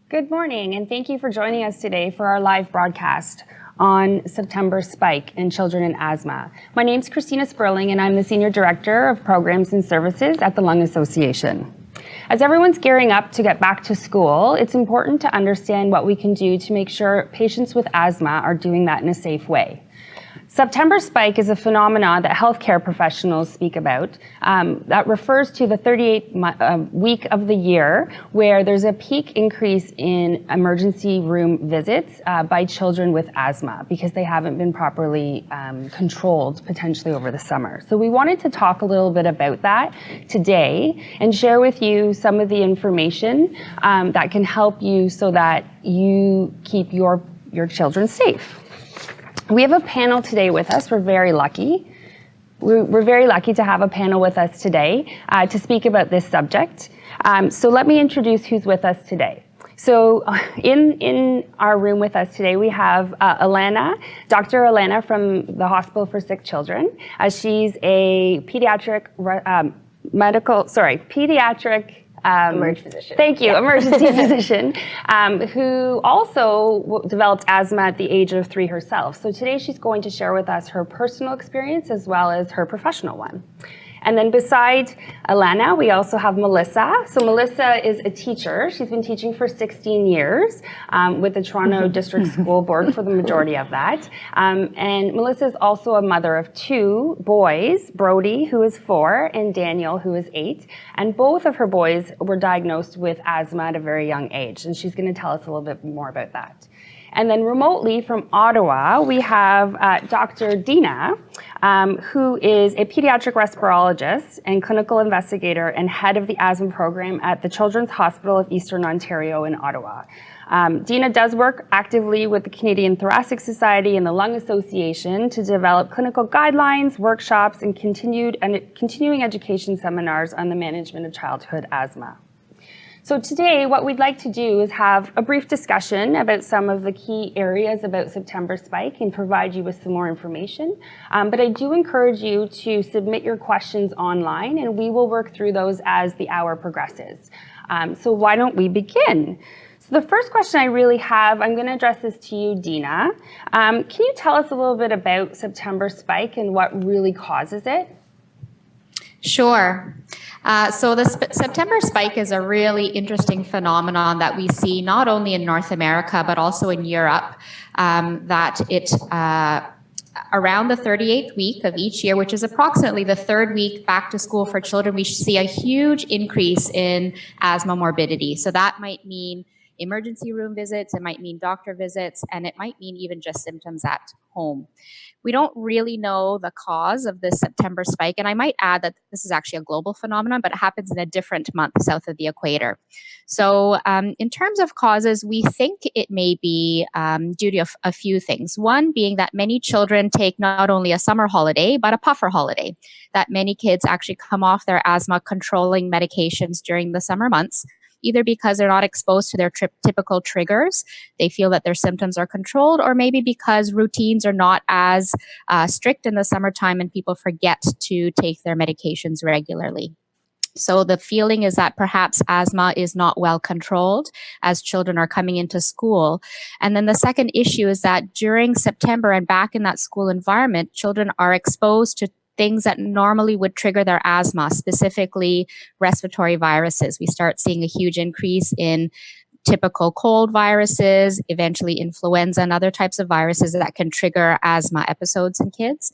Good morning, and thank you for joining us today for our live broadcast on September Spike in Children and Asthma. My name is Christina Sperling, and I'm the Senior Director of Programs and Services at the Lung Association. As everyone's gearing up to get back to school, it's important to understand what we can do to make sure patients with asthma are doing that in a safe way. September spike is a phenomenon that healthcare professionals speak about that refers to the 38th week of the year where there's a peak increase in emergency room visits by children with asthma because they haven't been properly controlled potentially over the summer. So we wanted to talk a little bit about that today and share with you some of the information that can help you so that you keep your children safe. We have a panel today with us. We're very lucky. We're very lucky to have a panel with us today to speak about this subject. So let me introduce who's with us today. So in our room with us today, we have Dr. Alana from the Hospital for Sick Children. She's a pediatric emergency physician. Thank you, emergency physician, who also developed asthma at the age of 3 herself. So today she's going to share with us her personal experience as well as her professional one. And then beside Alana, we also have Melissa. So Melissa is a teacher. She's been teaching for 16 years with the Toronto District School Board for the majority of that. And Melissa is also a mother of 2 boys, Brody, who is 4, and Daniel, who is 8. And both of her boys were diagnosed with asthma at a very young age. And she's going to tell us a little bit more about that. And then remotely from Ottawa, we have Dr. Dina, who is a pediatric respirologist and clinical investigator and head of the asthma program at the Children's Hospital of Eastern Ontario in Ottawa. Dina does work actively with the Canadian Thoracic Society and the Lung Association to develop clinical guidelines, workshops, and continuing education seminars on the management of childhood asthma. So today, what we'd like to do is have a brief discussion about some of the key areas about September Spike and provide you with some more information. But I do encourage you to submit your questions online, and we will work through those as the hour progresses. So why don't we begin? So the first question I really have, I'm going to address this to you, Dina. Can you tell us a little bit about September Spike and what really causes it? Sure. So the September spike is a really interesting phenomenon that we see not only in North America, but also in Europe, that it around the 38th week of each year, which is approximately the 3rd week back to school for children, we see a huge increase in asthma morbidity. So that might mean emergency room visits, it might mean doctor visits, and it might mean even just symptoms at home. We don't really know the cause of this September spike, and I might add that this is actually a global phenomenon, but it happens in a different month south of the equator. So in terms of causes, we think it may be due to a few things. One being that many children take not only a summer holiday, but a puffer holiday, that many kids actually come off their asthma controlling medications during the summer months, either because they're not exposed to their typical triggers, they feel that their symptoms are controlled, or maybe because routines are not as strict in the summertime and people forget to take their medications regularly. So the feeling is that perhaps asthma is not well controlled as children are coming into school. And then the second issue is that during September and back in that school environment, children are exposed to things that normally would trigger their asthma, specifically respiratory viruses. We start seeing a huge increase in typical cold viruses, eventually influenza and other types of viruses that can trigger asthma episodes in kids.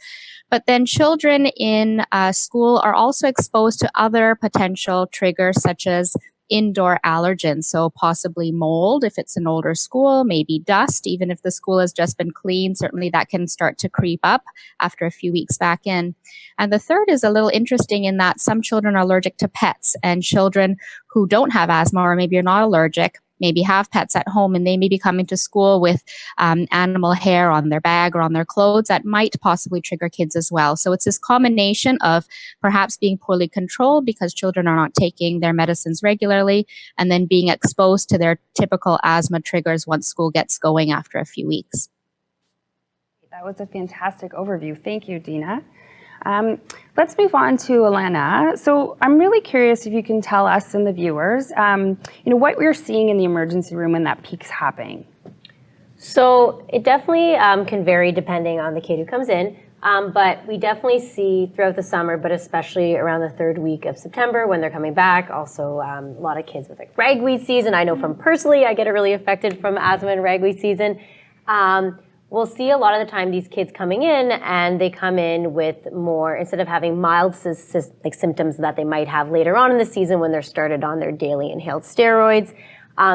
But then children in school are also exposed to other potential triggers such as indoor allergens, so possibly mold if it's an older school, maybe dust, even if the school has just been cleaned, certainly that can start to creep up after a few weeks back in. And the third is a little interesting in that some children are allergic to pets, and children who don't have asthma or maybe are not allergic maybe have pets at home, and they may be coming to school with animal hair on their bag or on their clothes that might possibly trigger kids as well. So it's this combination of perhaps being poorly controlled because children are not taking their medicines regularly, and then being exposed to their typical asthma triggers once school gets going after a few weeks. That was a fantastic overview. Thank you, Dina. Let's move on to Alana. So I'm really curious if you can tell us and the viewers, what we're seeing in the emergency room when that peak's happening. So it definitely can vary depending on the kid who comes in. But we definitely see throughout the summer, but especially around the third week of September when they're coming back. Also, a lot of kids with like ragweed season. I know from personally, I get really affected from asthma and ragweed season. We'll see a lot of the time these kids coming in, and they come in with more, instead of having mild symptoms that they might have later on in the season when they're started on their daily inhaled steroids.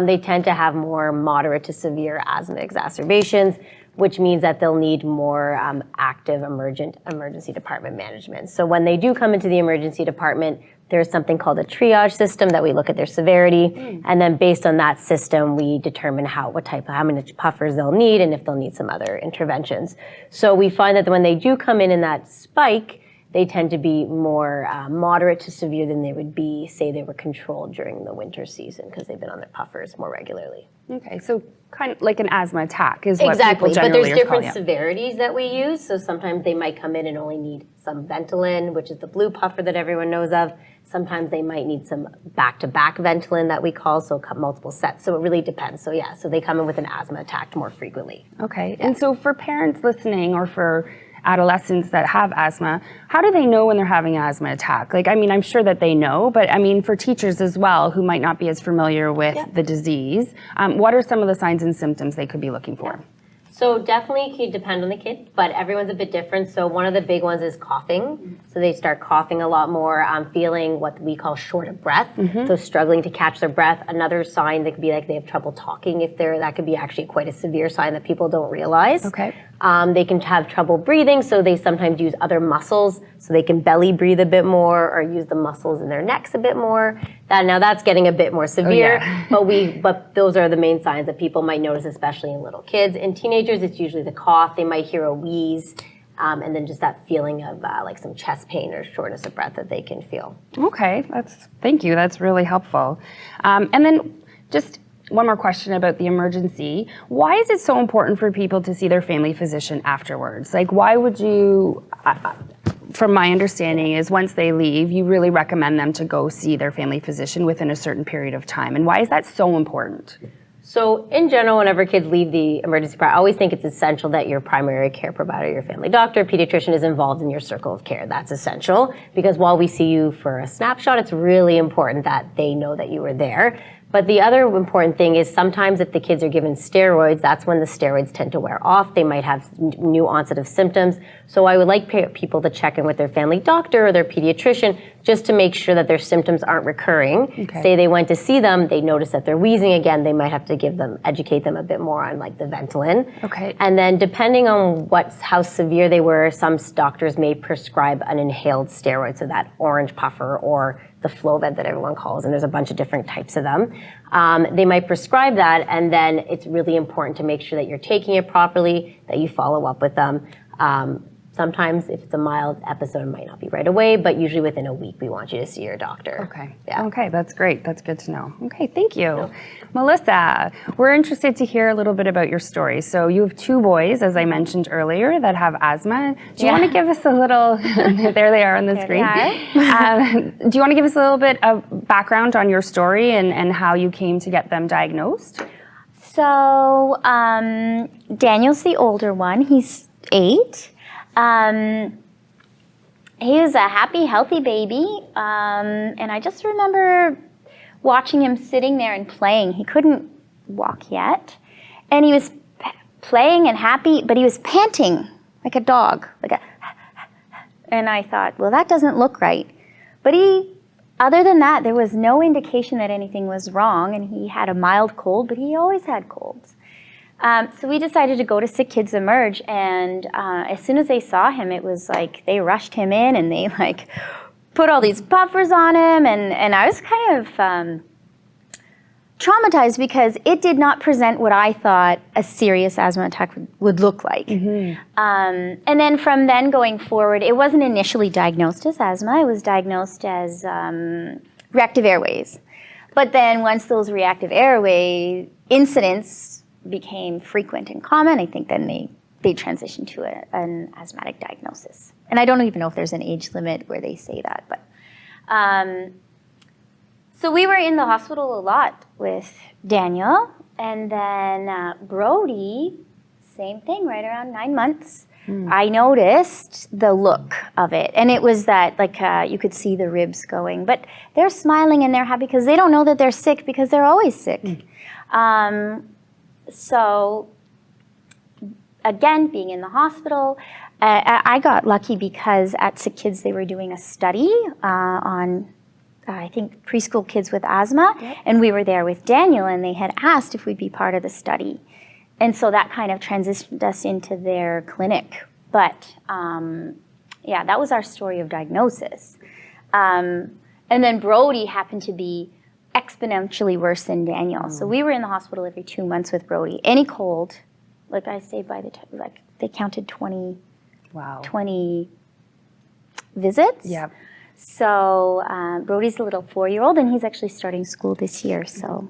They tend to have more moderate to severe asthma exacerbations, which means that they'll need more active emergency department management. So when they do come into the emergency department, there's something called a triage system that we look at their severity, and then based on that system, we determine how many puffers they'll need and if they'll need some other interventions. So we find that when they do come in that spike, they tend to be more moderate to severe than they would be, say they were controlled during the winter season because they've been on their puffers more regularly. Okay, so kind of like an asthma attack is what Exactly, people but generally there's different are calling it. severities that we use. So sometimes they might come in and only need some Ventolin, which is the blue puffer that everyone knows of. Sometimes they might need some back-to-back Ventolin that we call, so multiple sets. So it really depends. So yeah, so they come in with an asthma attack more frequently. Okay, and so for parents listening or for adolescents that have asthma, how do they know when they're having an asthma attack? I'm sure that they know, but for teachers as well who might not be as familiar with the disease, what are some of the signs and symptoms they could be looking for? So definitely could depend on the kid, but everyone's a bit different. So one of the big ones is coughing. So they start coughing a lot more, feeling what we call short of breath, so struggling to catch their breath. Another sign that could be like they have trouble talking. That could be actually quite a severe sign that people don't realize. Okay. They can have trouble breathing, so they sometimes use other muscles, so they can belly breathe a bit more or use the muscles in their necks a bit more. That's getting a bit more severe, but those are the main signs that people might notice, especially in little kids. In teenagers, it's usually the cough. They might hear a wheeze, and then just that feeling of like some chest pain or shortness of breath that they can feel. Okay, thank you. That's really helpful. And then just one more question about the emergency. Why is it so important for people to see their family physician afterwards? Why would you, from my understanding, is once they leave, you really recommend them to go see their family physician within a certain period of time. And why is that so important? So in general, whenever kids leave the emergency department, I always think it's essential that your primary care provider, your family doctor, pediatrician is involved in your circle of care. That's essential because while we see you for a snapshot, it's really important that they know that you were there. But the other important thing is sometimes if the kids are given steroids, that's when the steroids tend to wear off. They might have new onset of symptoms. So I would like people to check in with their family doctor or their pediatrician just to make sure that their symptoms aren't recurring. Okay. Say they went to see them, they notice that they're wheezing again, they might have to educate them a bit more on like the Ventolin. Okay. And then depending on how severe they were, some doctors may prescribe an inhaled steroid, so that orange puffer or the Flovent that everyone calls, and there's a bunch of different types of them. They might prescribe that, and then it's really important to make sure that you're taking it properly, that you follow up with them. Sometimes if it's a mild episode, it might not be right away, but usually within a week, we want you to see your doctor. Okay. Yeah. Okay, that's great. That's good to know. Okay, thank you. Melissa, we're interested to hear a little bit about your story. So you have 2 boys, as I mentioned earlier, that have asthma. Do you want to give us a little, there they are on the screen. Do you want to give us a little bit of background on your story and how you came to get them diagnosed? So Daniel's the older one. He's 8. He was a happy, healthy baby, and I just remember watching him sitting there and playing. He couldn't walk yet, and he was playing and happy, but he was panting like a dog, and I thought, well, that doesn't look right. But other than that, there was no indication that anything was wrong, and he had a mild cold, but he always had colds. So we decided to go to Sick Kids Emerge, and as soon as they saw him, it was like they rushed him in and they put all these puffers on him, and I was kind of traumatized because it did not present what I thought a serious asthma attack would look like. Mm-hmm. And then from then going forward, it wasn't initially diagnosed as asthma, it was diagnosed as reactive airways. But then once those reactive airway incidents became frequent and common, I think then they they transition to an asthmatic diagnosis. And I don't even know if there's an age limit where they say that, but. So we were in the hospital a lot with Daniel, and then Brody, same thing, right around 9 months. I noticed the look of it, and it was that you could see the ribs going, but they're smiling and they're happy because they don't know that they're sick because they're always sick. So again, being in the hospital, I got lucky because at Sick Kids they were doing a study on I think preschool kids with asthma, and we were there with Daniel, and they had asked if we'd be part of the study. And so that kind of transitioned us into their clinic. But yeah, that was our story of diagnosis. And then Brody happened to be exponentially worse than Daniel. So we were in the hospital every 2 months with Brody. Any cold, like I say, by the time, they counted 20 visits. Yep. So Brody's a little 4-year-old, and he's actually starting school this year. So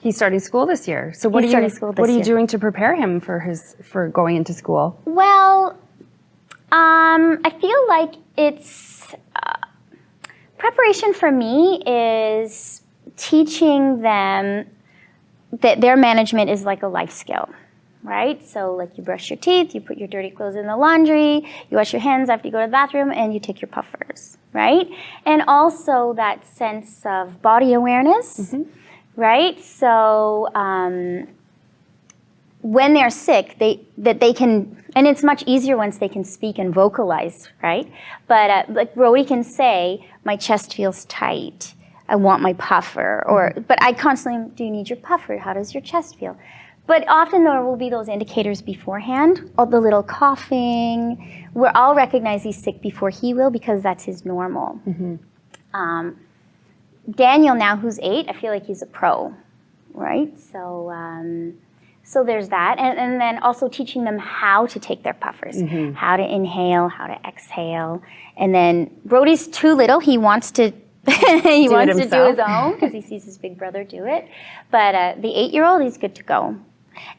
He's starting school this year. So what are you doing to prepare him for going into school? Well, I feel like it's preparation for me is teaching them that their management is like a life skill. Right? So like you brush your teeth, you put your dirty clothes in the laundry, you wash your hands after you go to the bathroom, and you take your puffers, right? And also that sense of body awareness, right? So when they're sick, they can, and it's much easier once they can speak and vocalize, right? But like Brody can say, my chest feels tight, I want my puffer, but I constantly, do you need your puffer? How does your chest feel? But often there will be those indicators beforehand, all the little coughing, where I'll recognize he's sick before he will because that's his normal. Daniel now, who's 8, I feel like he's a pro, right? So so there's that. And then also teaching them how to take their puffers, how to inhale, how to exhale. And then Brody's too little, he wants to he wants to do his own because he sees his big brother do it. But the 8-year-old, he's good to go.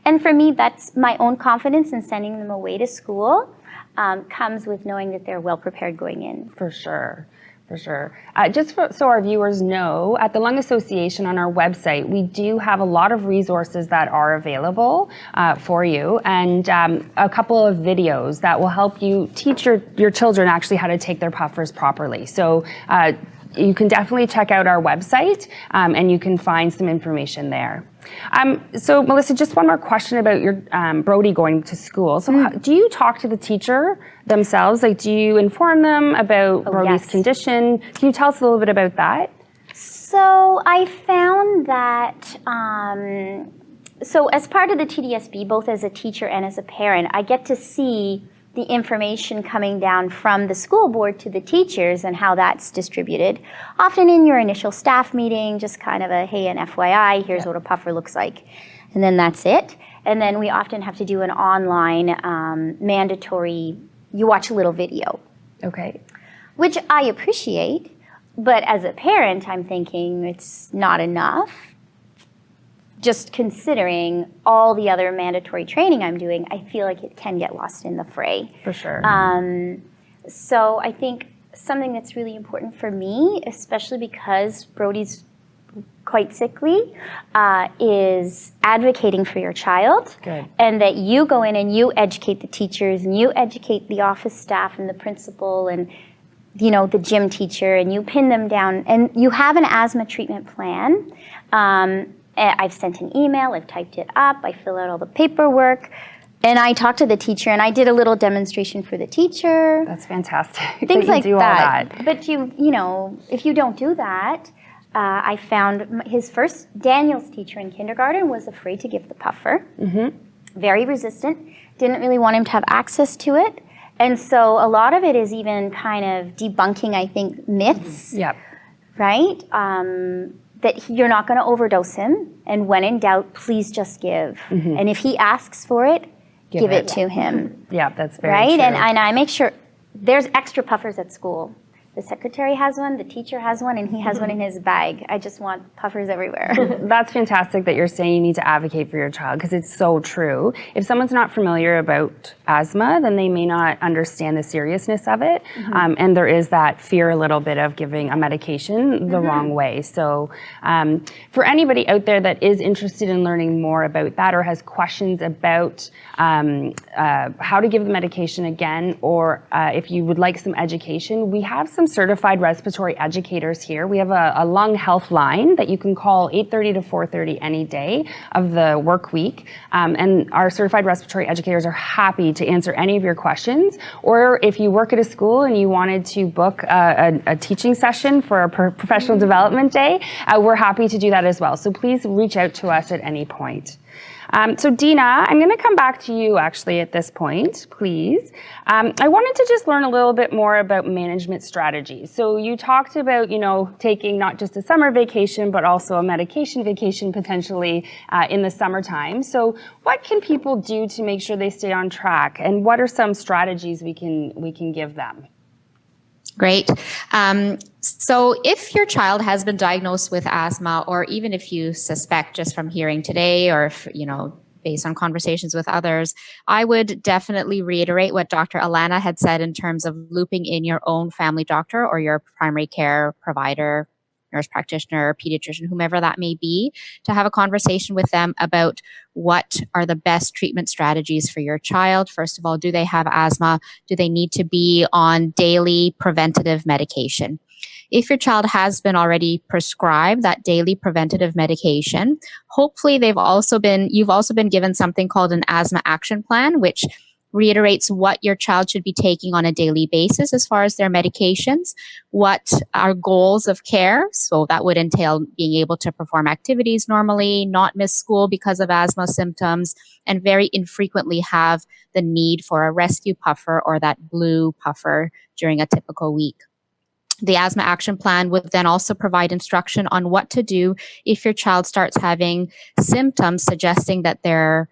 And for me, that's my own confidence in sending them away to school comes with knowing that they're well prepared going in. For sure. So our viewers know, at the Lung Association on our website, we do have a lot of resources that are available for you, and a couple of videos that will help you teach your children actually how to take their puffers properly. So you can definitely check out our website and you can find some information there. So Melissa, just one more question about your Brody going to school. So do you talk to the teacher themselves? Like, do you inform them about Brody's condition? Can you tell us a little bit about that? So I found that, so as part of the TDSB, both as a teacher and as a parent, I get to see the information coming down from the school board to the teachers and how that's distributed. Often in your initial staff meeting, just kind of a, hey, an FYI, here's what a puffer looks like. And then that's it. And then we often have to do an online mandatory, you watch a little video. Okay. Which I appreciate, but as a parent, I'm thinking it's not enough. Just considering all the other mandatory training I'm doing, I feel like it can get lost in the fray. For sure. So I think something that's really important for me, especially because Brody's quite sickly, is advocating for your child. Good. And that you go in and you educate the teachers and you educate the office staff and the principal and the gym teacher, and you pin them down and you have an asthma treatment plan. I've sent an email, I've typed it up, I fill out all the paperwork, and I talk to the teacher, and I did a little demonstration for the teacher. That's fantastic. Things like do that. All that. But if you don't do that, I found Daniel's teacher in kindergarten was afraid to give the puffer. Very resistant, didn't really want him to have access to it. And so a lot of it is even kind of debunking, I think, myths. Yep. Right? That you're not going to overdose him, and when in doubt, please just give. And if he asks for it, give it to him. Yeah, that's very right? true. And I make sure there's extra puffers at school. the secretary has one, the teacher has one, and he has one in his bag. I just want puffers everywhere. That's fantastic that you're saying you need to advocate for your child, because it's so true. If someone's not familiar about asthma, then they may not understand the seriousness of it. And there is that fear a little bit of giving a medication the wrong way. So for anybody out there that is interested in learning more about that or has questions about how to give the medication again, or if you would like some education, we have some certified respiratory educators here. We have a lung health line that you can call 8:30 to 4:30 any day of the work week. And our certified respiratory educators are happy to answer any of your questions. Or if you work at a school and you wanted to book a teaching session for a professional development day, we're happy to do that as well. So please reach out to us at any point. So Dina, I'm going to come back to you actually at this point, please. I wanted to just learn a little bit more about management strategies. So you talked about, taking not just a summer vacation, but also a medication vacation potentially in the summertime. So what can people do to make sure they stay on track? And what are some strategies we can give them? Great. So if your child has been diagnosed with asthma, or even if you suspect just from hearing today, or if, based on conversations with others, I would definitely reiterate what Dr. Alana had said in terms of looping in your own family doctor or your primary care provider, nurse practitioner, pediatrician, whomever that may be, to have a conversation with them about what are the best treatment strategies for your child. First of all, do they have asthma? Do they need to be on daily preventative medication? If your child has been already prescribed that daily preventative medication, hopefully you've also been given something called an asthma action plan, which reiterates what your child should be taking on a daily basis as far as their medications, what are goals of care. So that would entail being able to perform activities normally, not miss school because of asthma symptoms, and very infrequently have the need for a rescue puffer or that blue puffer during a typical week. The asthma action plan would then also provide instruction on what to do if your child starts having symptoms suggesting that they're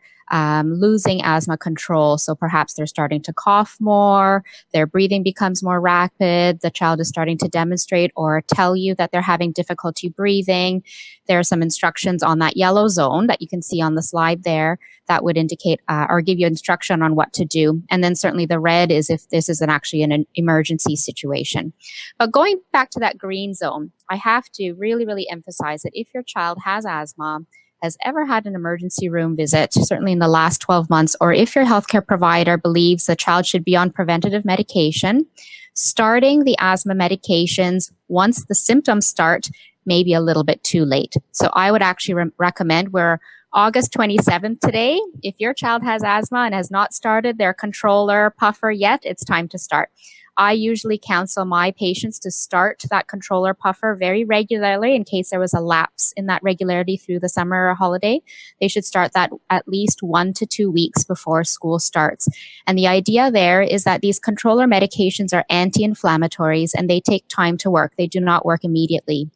losing asthma control. So perhaps they're starting to cough more, their breathing becomes more rapid, the child is starting to demonstrate or tell you that they're having difficulty breathing. There are some instructions on that yellow zone that you can see on the slide there that would indicate or give you instruction on what to do. And then certainly the red is if this is actually an emergency situation. But going back to that green zone, I have to really, really emphasize that if your child has asthma, has ever had an emergency room visit, certainly in the last 12 months, or if your healthcare provider believes the child should be on preventative medication, starting the asthma medications once the symptoms start may be a little bit too late. So I would actually recommend, we're August 27th today. If your child has asthma and has not started their controller puffer yet, it's time to start. I usually counsel my patients to start that controller puffer very regularly in case there was a lapse in that regularity through the summer holiday. They should start that at least 1 to 2 weeks before school starts. And the idea there is that these controller medications are anti-inflammatories and they take time to work. They do not work immediately.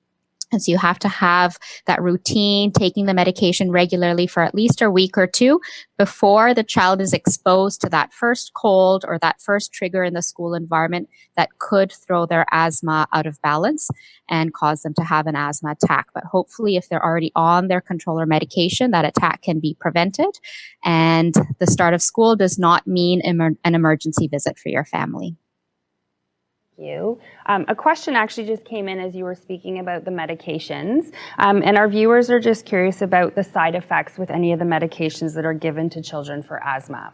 And so you have to have that routine, taking the medication regularly for at least a week or two before the child is exposed to that first cold or that first trigger in the school environment that could throw their asthma out of balance and cause them to have an asthma attack. But hopefully, if they're already on their controller medication, that attack can be prevented. And the start of school does not mean an emergency visit for your family. You. A question actually just came in as you were speaking about the medications, and our viewers are just curious about the side effects with any of the medications that are given to children for asthma.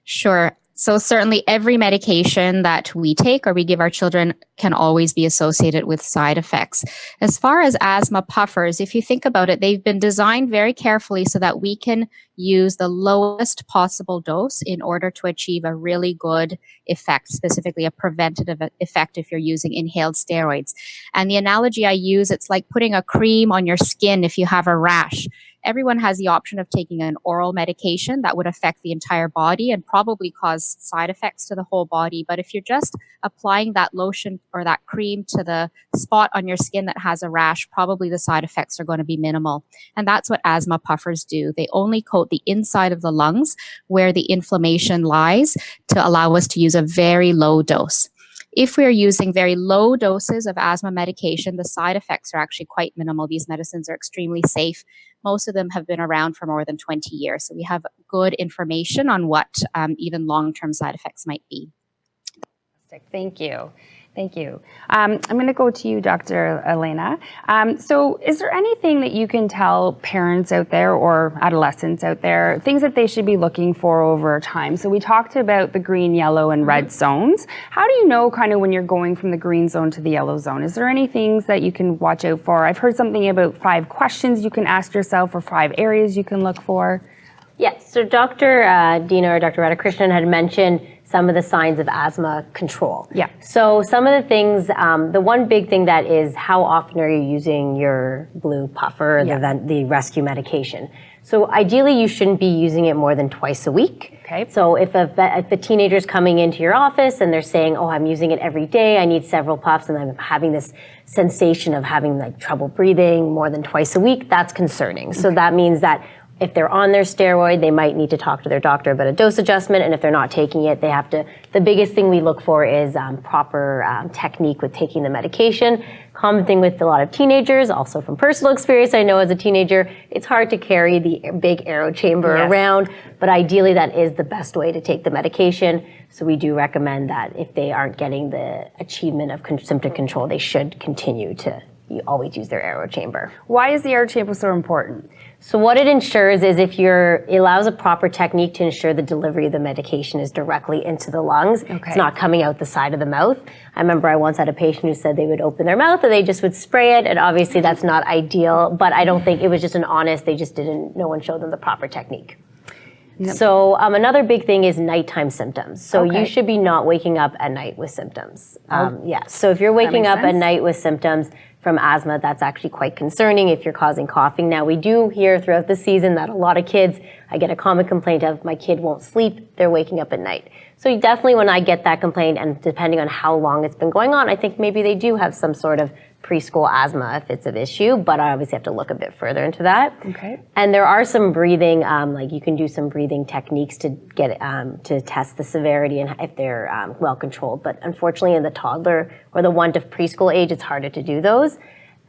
Sure. So certainly every medication that we take or we give our children can always be associated with side effects. As far as asthma puffers, if you think about it, they've been designed very carefully so that we can use the lowest possible dose in order to achieve a really good effect, specifically a preventative effect if you're using inhaled steroids. And the analogy I use, it's like putting a cream on your skin if you have a rash. Everyone has the option of taking an oral medication that would affect the entire body and probably cause side effects to the whole body. But if you're just applying that lotion or that cream to the spot on your skin that has a rash, probably the side effects are going to be minimal. And that's what asthma puffers do. They only coat the inside of the lungs where the inflammation lies to allow us to use a very low dose. if we're using very low doses of asthma medication, the side effects are actually quite minimal. These medicines are extremely safe. Most of them have been around for more than 20 years. So we have good information on what even long-term side effects might be. Thank you. Thank you. I'm going to go to you, Dr. Elena. So is there anything that you can tell parents out there or adolescents out there, things that they should be looking for over time? So we talked about the green, yellow, and red zones. How do you know kind of when you're going from the green zone to the yellow zone? Is there any things that you can watch out for? I've heard something about 5 questions you can ask yourself or 5 areas you can look for. Yes, so Dr. Dina or Dr. Radhakrishnan had mentioned some of the signs of asthma control. Yeah. So some of the things, the one big thing that is how often are you using your blue puffer, the rescue medication? So ideally you shouldn't be using it more than twice a week. Okay. So if a teenager's coming into your office and they're saying, oh, I'm using it every day, I need several puffs, and I'm having this sensation of having like trouble breathing more than twice a week, that's concerning. So that means that if they're on their steroid, they might need to talk to their doctor about a dose adjustment, and if they're not taking it, they have to, the biggest thing we look for is proper technique with taking the medication. Common thing with a lot of teenagers, also from personal experience, I know as a teenager, it's hard to carry the big aero chamber around, but ideally that is the best way to take the medication. So we do recommend that if they aren't getting the achievement of symptom control, they should continue to always use their aero chamber. Why is the aero chamber so important? So what it ensures is it allows a proper technique to ensure the delivery of the medication is directly into the lungs. Okay. It's not coming out the side of the mouth. I remember I once had a patient who said they would open their mouth and they just would spray it, and obviously that's not ideal, but I don't think it was just an honest, no one showed them the proper technique. Yep. So another big thing is nighttime symptoms. So you should be not waking up at night with symptoms. So if you're waking up at night with symptoms from asthma, that's actually quite concerning if you're causing coughing. Now, we do hear throughout the season that a lot of kids, I get a common complaint of my kid won't sleep, they're waking up at night. So definitely when I get that complaint, and depending on how long it's been going on, I think maybe they do have some sort of preschool asthma if it's an issue, but I obviously have to look a bit further into that. Okay. And there are some breathing, like you can do some breathing techniques to get to test the severity and if they're well controlled. But unfortunately, in the toddler or the 1 to preschool age, it's harder to do those.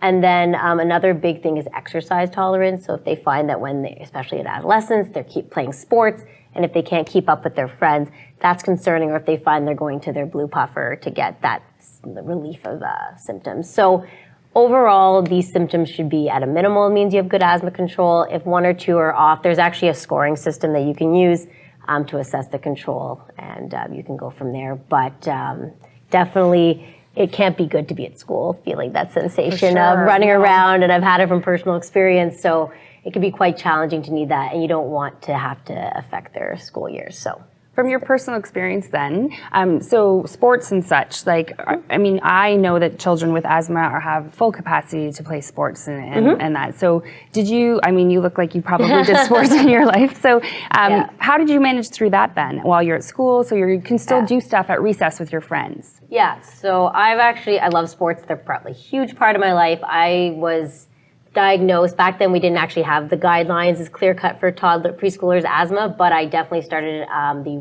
And then another big thing is exercise tolerance. So if they find that especially in adolescence, they keep playing sports, and if they can't keep up with their friends, that's concerning. Or if they find they're going to their blue puffer to get that relief of symptoms. So overall, these symptoms should be at a minimal. It means you have good asthma control. If 1 or 2 are off, there's actually a scoring system that you can use to assess the control, and you can go from there. But definitely, it can't be good to be at school feeling that sensation of running around, and I've had it from personal experience, so it can be quite challenging to need that, and you don't want to have to affect their school years. So. From your personal experience then, so sports and such, like, I mean, I know that children with asthma have full capacity to play sports and that. So did you, I mean, you look like you probably did sports in your life. So how did you manage through that then while you're at school? So you can still do stuff at recess with your friends. Yeah, so I love sports. They're probably a huge part of my life. I was diagnosed, back then we didn't actually have the guidelines as clear cut for preschoolers asthma, but I definitely started the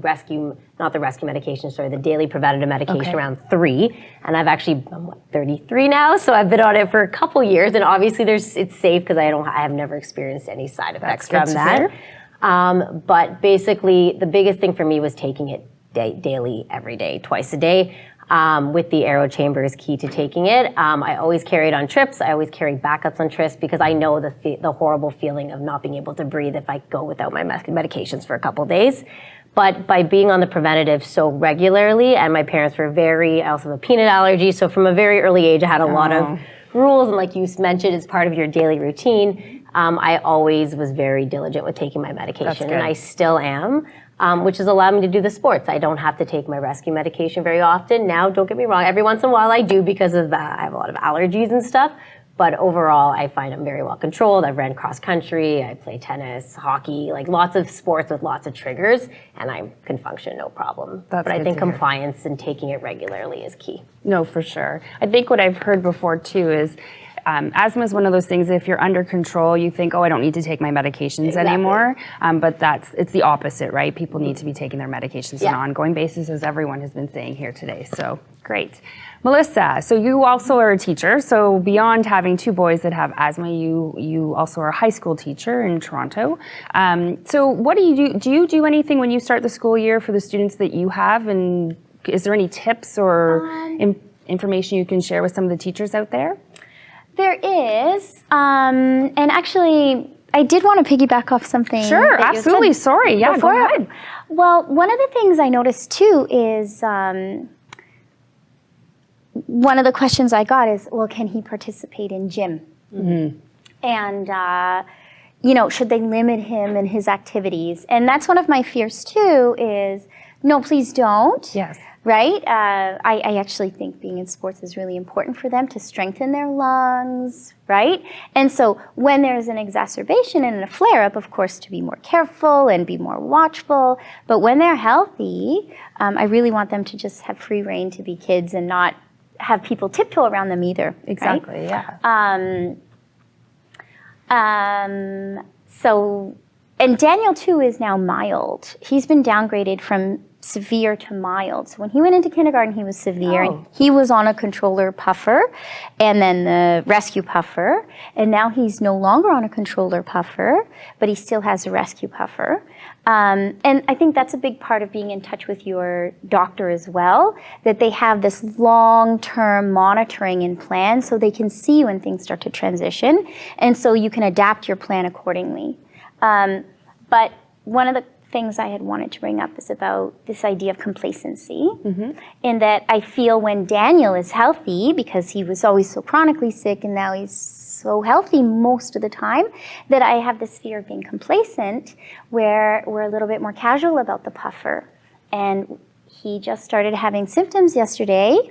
daily preventative medication around 3, and I'm 33 now, so I've been on it for a couple years, and obviously it's safe because I have never experienced any side effects from that. But basically the biggest thing for me was taking it daily, every day, twice a day. With the aero chamber is key to taking it. I always carry it on trips. I always carry backups on trips because I know the horrible feeling of not being able to breathe if I go without my medications for a couple of days. But by being on the preventative so regularly, and my parents were I also have a peanut allergy, so from a very early age I had a lot of rules, and like you mentioned, it's part of your daily routine. I always was very diligent with taking my medication, and I still am. Which has allowed me to do the sports. I don't have to take my rescue medication very often. Now, don't get me wrong, every once in a while I do because of I have a lot of allergies and stuff, but overall I find I'm very well controlled. I've ran cross country, I play tennis, hockey, like lots of sports with lots of triggers, and I can function no problem. But I think compliance and taking it regularly is key. No, for sure. I think what I've heard before too is asthma is one of those things, if you're under control, you think, oh, I don't need to take my medications anymore. But it's the opposite, right? People need to be taking their medications on an ongoing basis, as everyone has been saying here today. So great. Melissa, so you also are a teacher. So beyond having 2 boys that have asthma, you also are a high school teacher in Toronto. So what do you do? Do you do anything when you start the school year for the students that you have? And is there any tips or information you can share with some of the teachers out there? There is, and actually, I did want to piggyback off something. Sure, that you absolutely. said Sorry. Yeah, before. go ahead. Well, one of the things I noticed too is one of the questions I got is, well, can he participate in gym? Mm-hmm. And, should they limit him in his activities? And that's one of my fears too is, no, please don't. Yes. Right? I actually think being in sports is really important for them to strengthen their lungs, right? And so when there's an exacerbation and a flare-up, of course, to be more careful and be more watchful. But when they're healthy, I really want them to just have free reign to be kids and not have people tiptoe around them either. Exactly, right? Yeah. And Daniel too is now mild. He's been downgraded from severe to mild. So when he went into kindergarten, he was severe. And he was on a controller puffer and then the rescue puffer. And now he's no longer on a controller puffer, but he still has a rescue puffer. And I think that's a big part of being in touch with your doctor as well, that they have this long-term monitoring and plan so they can see when things start to transition. And so you can adapt your plan accordingly. But one of the things I had wanted to bring up is about this idea of complacency, in that I feel when Daniel is healthy, because he was always so chronically sick and now he's so healthy most of the time, that I have this fear of being complacent, where we're a little bit more casual about the puffer. And he just started having symptoms yesterday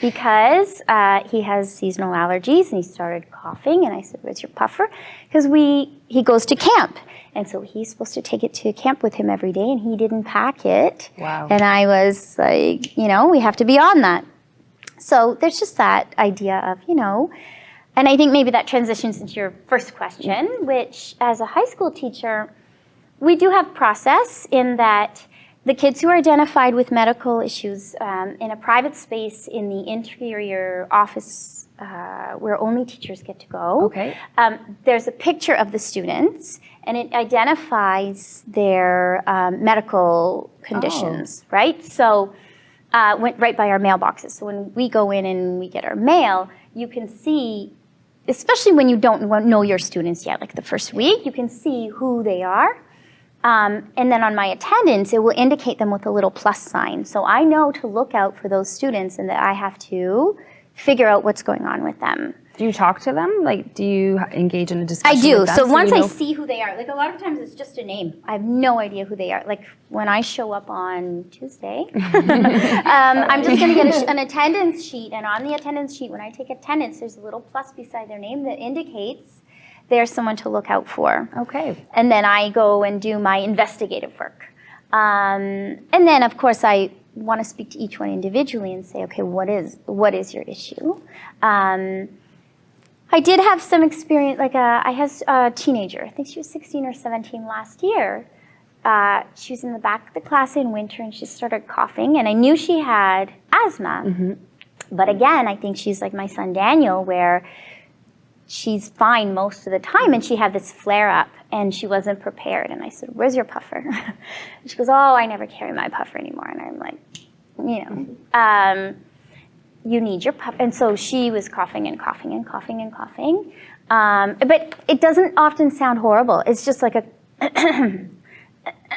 because he has seasonal allergies and he started coughing. And I said, "Where's your puffer?" Because he goes to camp. And so he's supposed to take it to camp with him every day, and he didn't pack it. Wow. And I was like, we have to be on that. So there's just that idea of, and I think maybe that transitions into your first question, which as a high school teacher, we do have process in that the kids who are identified with medical issues in a private space in the interior office where only teachers get to go. Okay. There's a picture of the students, and it identifies their medical conditions, right? So went right by our mailboxes. So when we go in and we get our mail, you can see, especially when you don't know your students yet, like the first week, you can see who they are. And then on my attendance, it will indicate them with a little plus sign. So I know to look out for those students and that I have to figure out what's going on with them. Do you talk to them? Like, do you engage in a discussion I do. with them? So once you I know? see who they are, like a lot of times it's just a name. I have no idea who they are. Like when I show up on Tuesday, I'm just going to get an attendance sheet. And on the attendance sheet, when I take attendance, there's a little plus beside their name that indicates there's someone to look out for. Okay. And then I go and do my investigative work. And then, of course, I want to speak to each one individually and say, okay, what is your issue? I did have some experience, I had a teenager, I think she was 16 or 17 last year. She was in the back of the class in winter and she started coughing, and I knew she had asthma. But again, I think she's like my son Daniel, where she's fine most of the time, and she had this flare up and she wasn't prepared. And I said, "Where's your puffer?" She goes, "Oh, I never carry my puffer anymore." And I'm like, you need your puffer. And so she was coughing and coughing and coughing and coughing. But it doesn't often sound horrible. It's just like a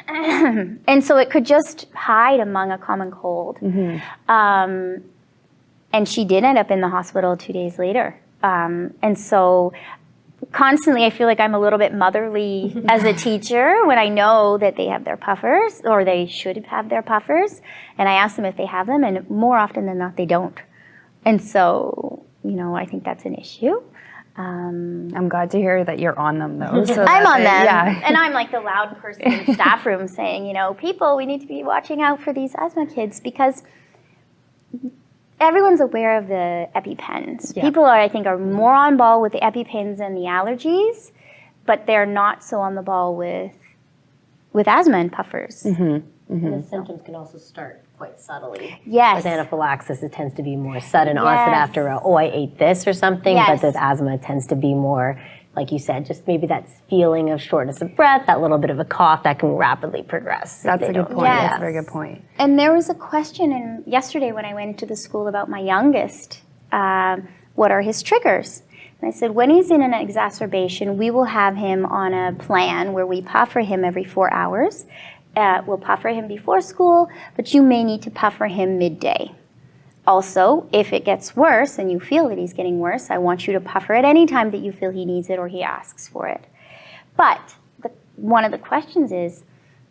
and so it could just hide among a common cold. And she did end up in the hospital 2 days later. And so constantly I feel like I'm a little bit motherly as a teacher when I know that they have their puffers, or they should have their puffers. And I ask them if they have them, and more often than not, they don't. And so, I think that's an issue. I'm glad to hear that you're on them, though. So I'm on them. Yeah. And I'm like the loud person in the staff room saying, people, we need to be watching out for these asthma kids, because everyone's aware of the EpiPens. Yeah. People I think, are more on ball with the EpiPens and the allergies, but they're not so on the ball with asthma and puffers. And the symptoms can also start quite subtly. Yes. With anaphylaxis, it tends to be more sudden Yes. onset after I ate this or something. Yes. But with asthma, it tends to be more, like you said, just maybe that feeling of shortness of breath, that little bit of a cough that can rapidly progress. if That's they a good don't- point. Yes. That's a very good point. And there was a question yesterday when I went to the school about my youngest. What are his triggers? And I said, when he's in an exacerbation, we will have him on a plan where we puffer him every 4 hours. We'll puffer him before school, but you may need to puffer him midday. Also, if it gets worse and you feel that he's getting worse, I want you to puffer at any time that you feel he needs it or he asks for it. But one of the questions is,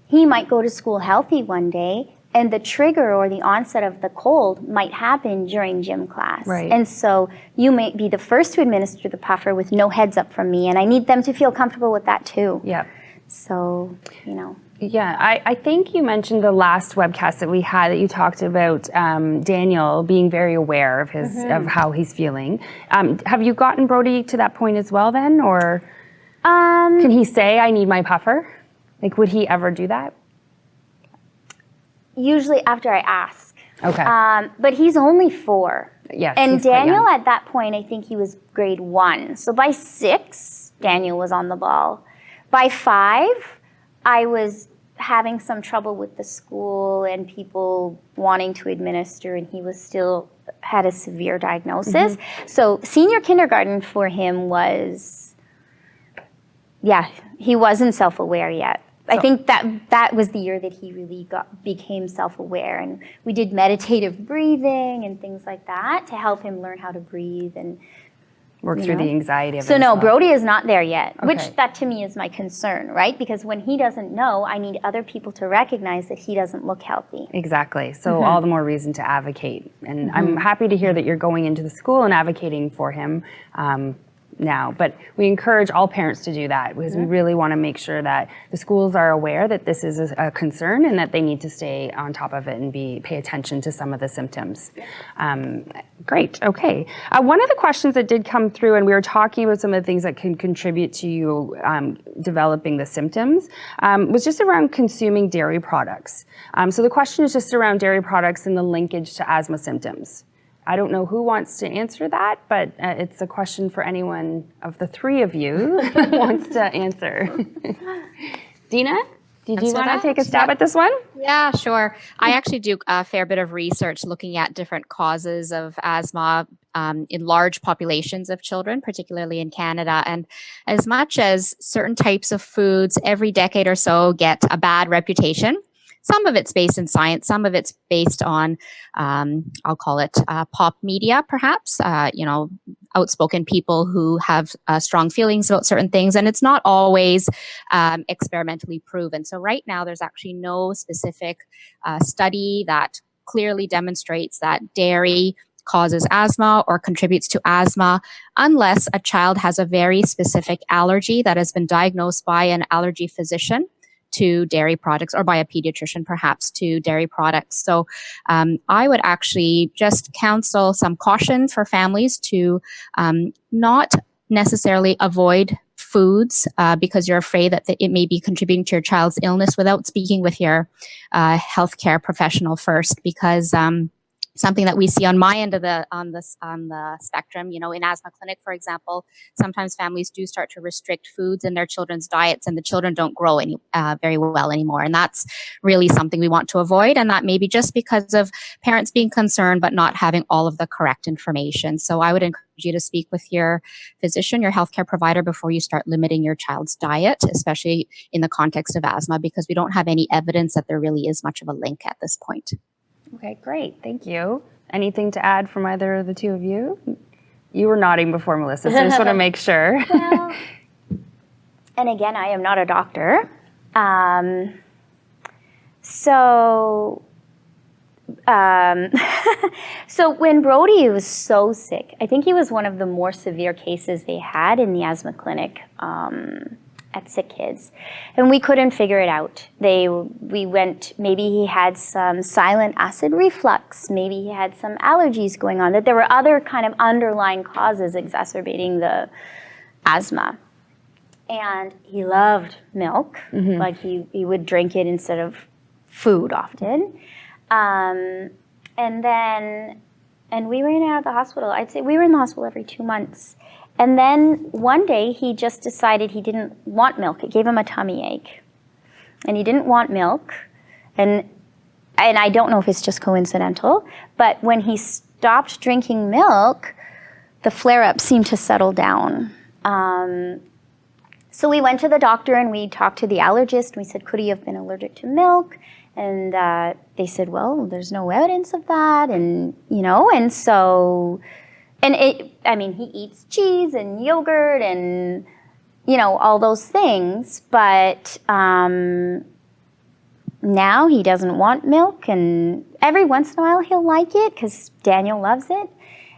he might go to school healthy one day, and the trigger or the onset of the cold might happen during gym class. Right. And so you may be the first to administer the puffer with no heads up from me, and I need them to feel comfortable with that too. Yeah. So, you know. Yeah, I think you mentioned the last webcast that we had that you talked about Daniel being very aware of his of how he's feeling. Have you gotten Brody to that point as well then, or can he say, "I need my puffer"? Like, would he ever do that? Usually after I ask. Okay. But he's only 4. Yes. And he's quite Daniel, young. at that point, I think he was grade 1. So by 6, Daniel was on the ball. By 5, I was having some trouble with the school and people wanting to administer, and he was still had a severe diagnosis. So senior kindergarten for him was, he wasn't self-aware yet. I think that was the year that he really became self-aware, and we did meditative breathing and things like that to help him learn how to breathe and Work through the anxiety of it. So as no, well. Brody is not there yet, Okay. which that to me is my concern, right? Because when he doesn't know, I need other people to recognize that he doesn't look healthy. Exactly. So all the more reason to advocate. And I'm happy to hear that you're going into the school and advocating for him now. But we encourage all parents to do that because we really want to make sure that the schools are aware that this is a concern and that they need to stay on top of it and pay attention to some of the symptoms. Great. Okay. One of the questions that did come through, and we were talking about some of the things that can contribute to you developing the symptoms, was just around consuming dairy products. So the question is just around dairy products and the linkage to asthma symptoms. I don't know who wants to answer that, but it's a question for anyone of the 3 of you that wants to answer. Dina, did you want to take a stab at this one? Yeah, sure. I actually do a fair bit of research looking at different causes of asthma in large populations of children, particularly in Canada. And as much as certain types of foods every decade or so get a bad reputation, some of it's based in science, some of it's based on, I'll call it pop media, perhaps, outspoken people who have strong feelings about certain things, and it's not always experimentally proven. So right now, there's actually no specific study that clearly demonstrates that dairy causes asthma or contributes to asthma unless a child has a very specific allergy that has been diagnosed by an allergy physician to dairy products, or by a pediatrician perhaps to dairy products. So I would actually just counsel some caution for families to not necessarily avoid foods because you're afraid that it may be contributing to your child's illness without speaking with your healthcare professional first, because something that we see on my end of the spectrum, in asthma clinic, for example, sometimes families do start to restrict foods in their children's diets, and the children don't grow very well anymore. And that's really something we want to avoid. And that may be just because of parents being concerned, but not having all of the correct information. So I would encourage you to speak with your physician, your healthcare provider, before you start limiting your child's diet, especially in the context of asthma, because we don't have any evidence that there really is much of a link at this point. Okay, great. Thank you. Anything to add from either of the 2 of you? You were nodding before, Melissa, so I just want to make sure. Well, and again, I am not a doctor. So when Brody was so sick, I think he was one of the more severe cases they had in the asthma clinic. at sick kids, and we couldn't figure it out. We went, maybe he had some silent acid reflux, maybe he had some allergies going on, that there were other kind of underlying causes exacerbating the asthma. And he loved milk, like he would drink it instead of food often. And we were in and out of the hospital. I'd say we were in the hospital every 2 months. And then one day he just decided he didn't want milk. It gave him a tummy ache. And he didn't want milk. And I don't know if it's just coincidental, but when he stopped drinking milk, the flare-up seemed to settle down. So we went to the doctor and we talked to the allergist. And we said, could he have been allergic to milk? And they said, well, there's no evidence of that. And, and so... And he eats cheese and yogurt and, all those things, but now he doesn't want milk, and every once in a while he'll like it because Daniel loves it.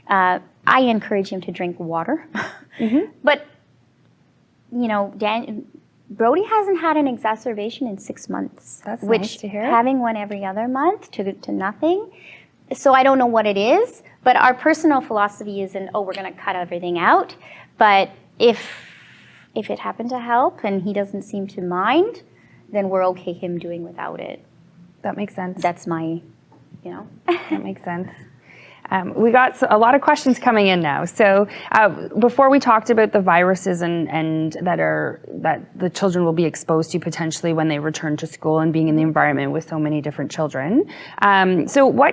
I encourage him to drink water. But, Brody hasn't had an exacerbation in 6 months. That's which, nice to hear. Having one every other month to nothing. So I don't know what it is, but our personal philosophy isn't, we're going to cut everything out. But if it happened to help and he doesn't seem to mind, then we're okay him doing without it. That makes sense. That's my, That makes sense. We got a lot of questions coming in now. So before we talked about the viruses and that the children will be exposed to potentially when they return to school and being in the environment with so many different children. So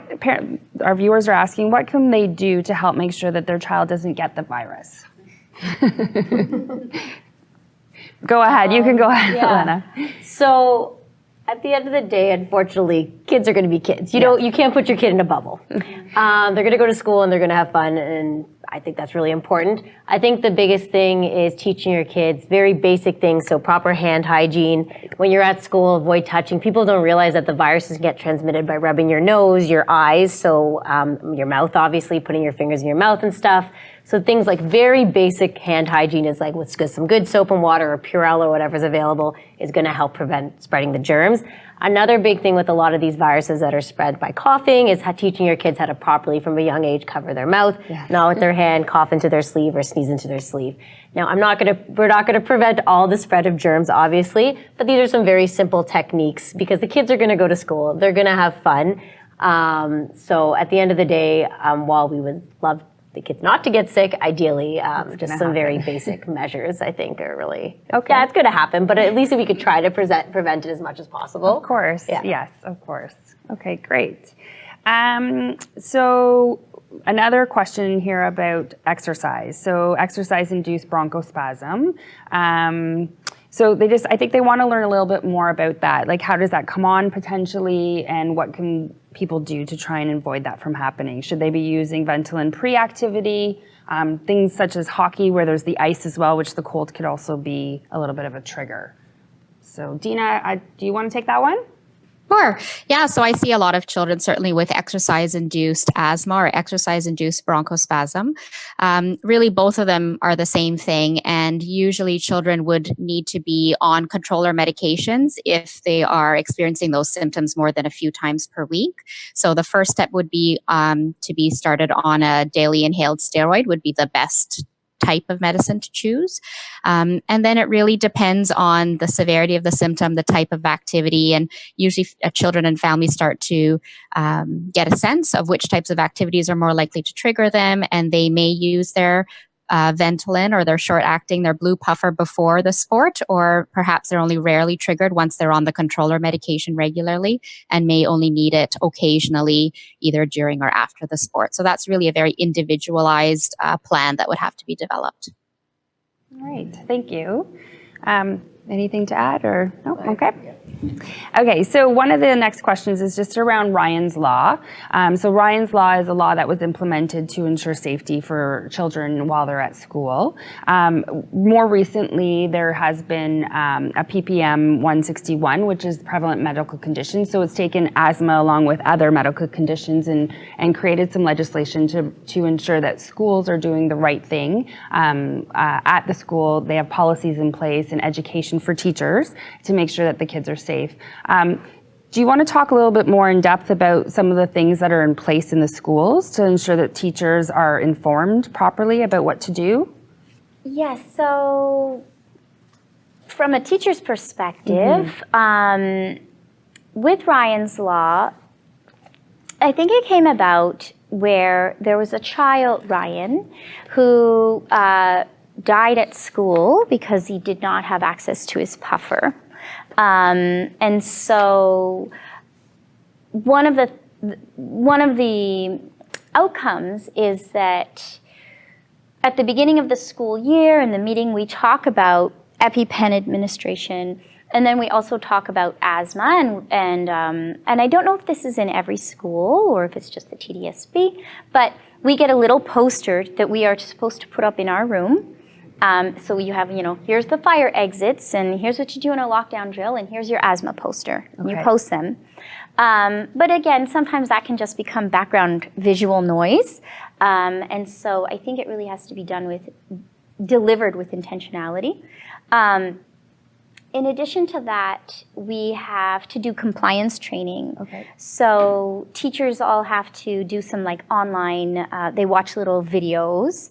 our viewers are asking, what can they do to help make sure that their child doesn't get the virus? Go ahead. You can go ahead, Elena. So at the end of the day, unfortunately, kids are going to be kids. You can't put your kid in a bubble. They're going to go to school and they're going to have fun, and I think that's really important. I think the biggest thing is teaching your kids very basic things, so proper hand hygiene. When you're at school, avoid touching. People don't realize that the viruses get transmitted by rubbing your nose, your eyes, so your mouth, obviously, putting your fingers in your mouth and stuff. So things like very basic hand hygiene is like with some good soap and water or Purell or whatever's available is going to help prevent spreading the germs. Another big thing with a lot of these viruses that are spread by coughing is teaching your kids how to properly, from a young age, cover their mouth, not with their hand, cough into their sleeve or sneeze into their sleeve. Now, we're not going to prevent all the spread of germs, obviously, but these are some very simple techniques because the kids are going to go to school, they're going to have fun. So at the end of the day, while we would love the kids not to get sick, ideally, just some very basic measures, I think, are really, yeah, it's going to happen, but at least if we could try to prevent it as much as possible. Of course, yes, of course. Okay, great. So another question here about exercise. So exercise-induced bronchospasm. So I think they want to learn a little bit more about that. Like, how does that come on potentially, and what can people do to try and avoid that from happening? Should they be using Ventolin pre-activity? Things such as hockey, where there's the ice as well, which the cold could also be a little bit of a trigger. So Dina, do you want to take that one? Sure. Yeah. So I see a lot of children certainly with exercise-induced asthma or exercise-induced bronchospasm. Really, both of them are the same thing. And usually children would need to be on controller medications if they are experiencing those symptoms more than a few times per week. So the first step would be to be started on a daily inhaled steroid would be the best type of medicine to choose. And then it really depends on the severity of the symptom, the type of activity, and usually children and families start to get a sense of which types of activities are more likely to trigger them, and they may use their Ventolin or their short-acting, their blue puffer before the sport, or perhaps they're only rarely triggered once they're on the controller medication regularly and may only need it occasionally, either during or after the sport. So that's really a very individualized plan that would have to be developed. All right, thank you. Anything to add or no? Okay. Okay, so one of the next questions is just around Ryan's Law. So Ryan's Law is a law that was implemented to ensure safety for children while they're at school. More recently, there has been a PPM 161, which is prevalent medical condition. So it's taken asthma along with other medical conditions and created some legislation to ensure that schools are doing the right thing. At the school, they have policies in place and education for teachers to make sure that the kids are safe. Do you want to talk a little bit more in depth about some of the things that are in place in the schools to ensure that teachers are informed properly about what to do? Yes, so from a teacher's perspective, with Ryan's Law, I think it came about where there was a child, Ryan, who died at school because he did not have access to his puffer. And so one of the outcomes is that at the beginning of the school year in the meeting we talk about EpiPen administration, and then we also talk about asthma, and I don't know if this is in every school or if it's just the TDSB, but we get a little poster that we are supposed to put up in our room. So you have, here's the fire exits, and here's what you do in a lockdown drill, and here's your asthma poster. Okay. You post them. But again, sometimes that can just become background visual noise. And so I think it really has to be delivered with intentionality. In addition to that, we have to do compliance training. Okay. So teachers all have to do some online, they watch little videos.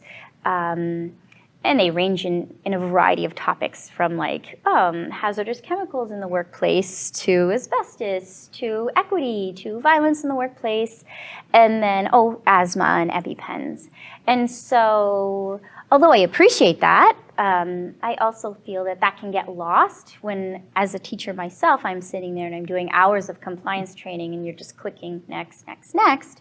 And they range in a variety of topics from hazardous chemicals in the workplace to asbestos to equity to violence in the workplace, and then asthma and EpiPens. And so although I appreciate that, I also feel that can get lost when, as a teacher myself, I'm sitting there and I'm doing hours of compliance training and you're just clicking next, next, next.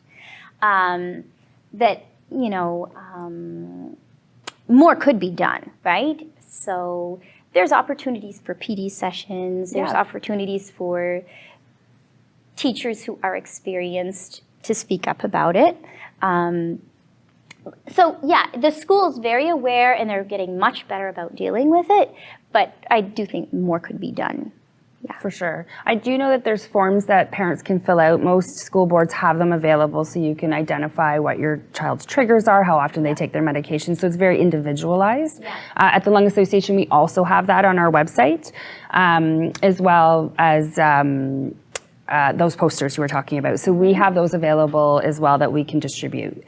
More could be done, right? So there's opportunities for PD sessions, there's opportunities for teachers who are experienced to speak up about it. The school's very aware and they're getting much better about dealing with it, but I do think more could be done. Yeah. For sure. I do know that there's forms that parents can fill out. Most school boards have them available so you can identify what your child's triggers are, how often they take their medication. So it's very individualized. Yeah. At the Lung Association, we also have that on our website, as well as those posters you were talking about. So we have those available as well that we can distribute.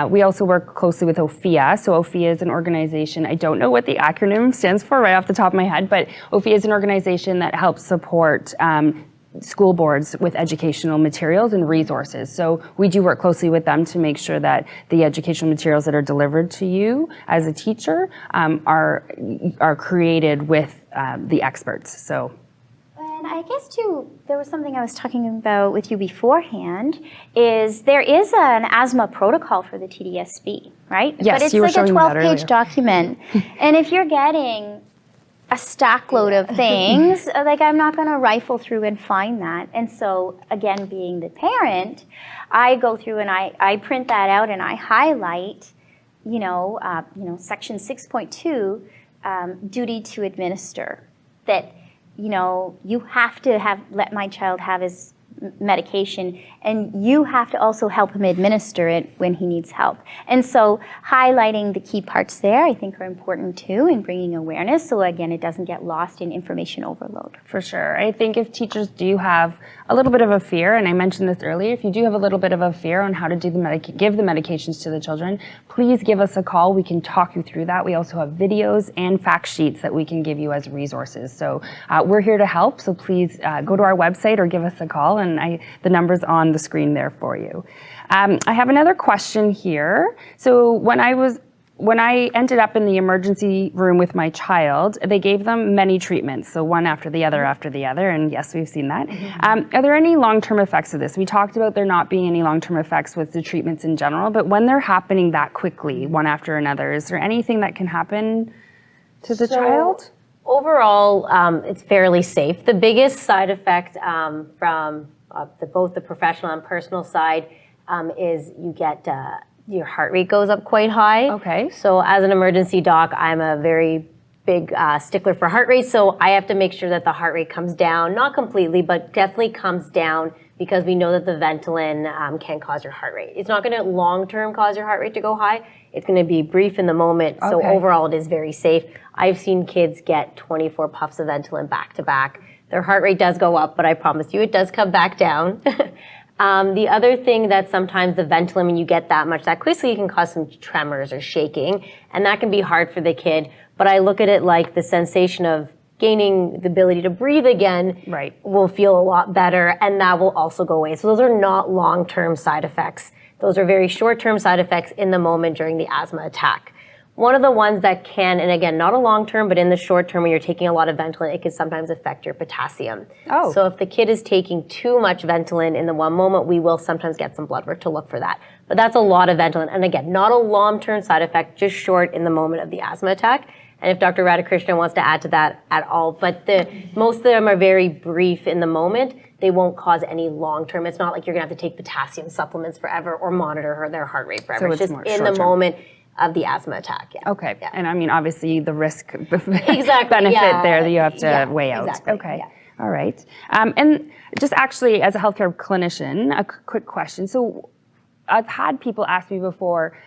We also work closely with OFIA. So OFIA is an organization, I don't know what the acronym stands for right off the top of my head, but OFIA is an organization that helps support school boards with educational materials and resources. So we do work closely with them to make sure that the educational materials that are delivered to you as a teacher are created with the experts. So. And I guess too, there was something I was talking about with you beforehand, is there is an asthma protocol for the TDSB, right? Yes, but it's you were like a showing 12-page document. And if you're getting a stack load of things, I'm not going to rifle through and find that. And so, again, being the parent, I go through and I print that out and I highlight, section 6.2, duty to administer, that you have to let my child have his medication, and you have to also help him administer it when he needs help. And so highlighting the key parts there, I think, are important too in bringing awareness. So again, it doesn't get lost in information overload. For sure. I think if teachers do have a little bit of a fear, and I mentioned this earlier, if you do have a little bit of a fear on how to do give the medications to the children, please give us a call. We can talk you through that. We also have videos and fact sheets that we can give you as resources. So we're here to help. So please go to our website or give us a call, and the number's on the screen there for you. I have another question here. So when I ended up in the emergency room with my child, they gave them many treatments, so one after the other, and yes, we've seen that. Are there any long-term effects of this? We talked about there not being any long-term effects with the treatments in general, but when they're happening that quickly, one after another, is there anything that can happen to the child? Overall, it's fairly safe. The biggest side effect from both the professional and personal side is you get your heart rate goes up quite high. Okay. So as an emergency doc, I'm a very big stickler for heart rate. So I have to make sure that the heart rate comes down, not completely, but definitely comes down, because we know that the Ventolin can cause your heart rate. It's not going to long-term cause your heart rate to go high. It's going to be brief in the moment. So Okay. overall, it is very safe. I've seen kids get 24 puffs of Ventolin back to back. Their heart rate does go up, but I promise you it does come back down. The other thing that sometimes the Ventolin, when you get that much that quickly, it can cause some tremors or shaking, and that can be hard for the kid. But I look at it like the sensation of gaining the ability to breathe again Right. will feel a lot better, and that will also go away. So those are not long-term side effects. Those are very short-term side effects in the moment during the asthma attack. One of the ones that can, and again, not a long-term, but in the short term when you're taking a lot of Ventolin, it can sometimes affect your potassium. Oh. So if the kid is taking too much Ventolin in the one moment, we will sometimes get some blood work to look for that. But that's a lot of Ventolin. And again, not a long-term side effect, just short in the moment of the asthma attack. And if Dr. Radhakrishnan wants to add to that at all, but most of them are very brief in the moment. They won't cause any long-term. It's not like you're gonna have to take potassium supplements forever or monitor their heart rate forever. So it's it's just more in the short-term. moment of the asthma attack. Yeah. Okay. Yeah. And I mean, obviously, the risk Exactly, benefit yeah. there that you have to Yeah, weigh out. exactly, Okay. yeah. All right. And just actually, as a healthcare clinician, a quick question. So I've had people ask me before,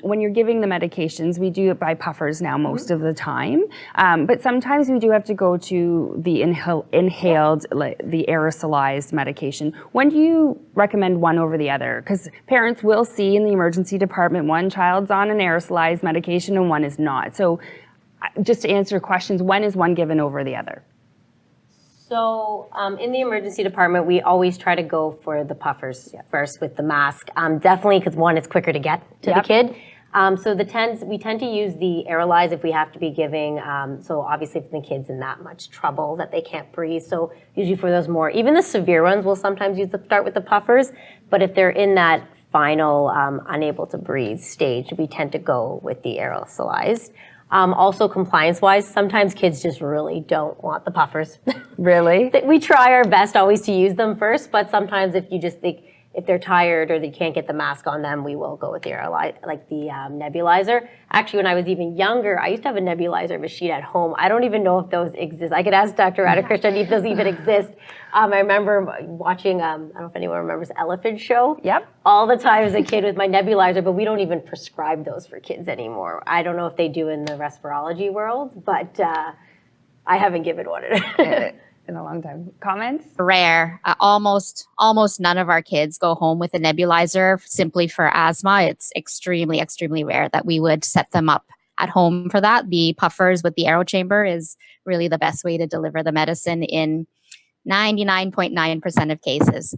when you're giving the medications, we do it by puffers now most of the time, but sometimes we do have to go to the inhaled, like the aerosolized medication. When do you recommend one over the other? Because parents will see in the emergency department one child's on an aerosolized medication and one is not. So just to answer questions, when is one given over the other? So in the emergency department, we always try to go for the puffers first with the mask. Definitely because one, it's quicker to get to the kid. So we tend to use the aerolized if we have to be giving. So obviously if the kid's in that much trouble that they can't breathe. So usually for those more, even the severe ones, we'll sometimes start with the puffers. But if they're in that final unable to breathe stage, we tend to go with the aerosolized. Also compliance-wise, sometimes kids just really don't want the puffers. Really? We try our best always to use them first, but sometimes if you just think, if they're tired or they can't get the mask on them, we will go with the nebulizer. Actually, when I was even younger, I used to have a nebulizer machine at home. I don't even know if those exist. I could ask Dr. Radhakrishnan if those even exist. I remember watching, I don't know if anyone remembers Elephant Show. Yep. All the time as a kid with my nebulizer, but we don't even prescribe those for kids anymore. I don't know if they do in the respirology world, but I haven't given one. In a long time. Comments? Rare. Almost none of our kids go home with a nebulizer simply for asthma. It's extremely, extremely rare that we would set them up at home for that. The puffers with the aero chamber is really the best way to deliver the medicine in 99.9% of cases.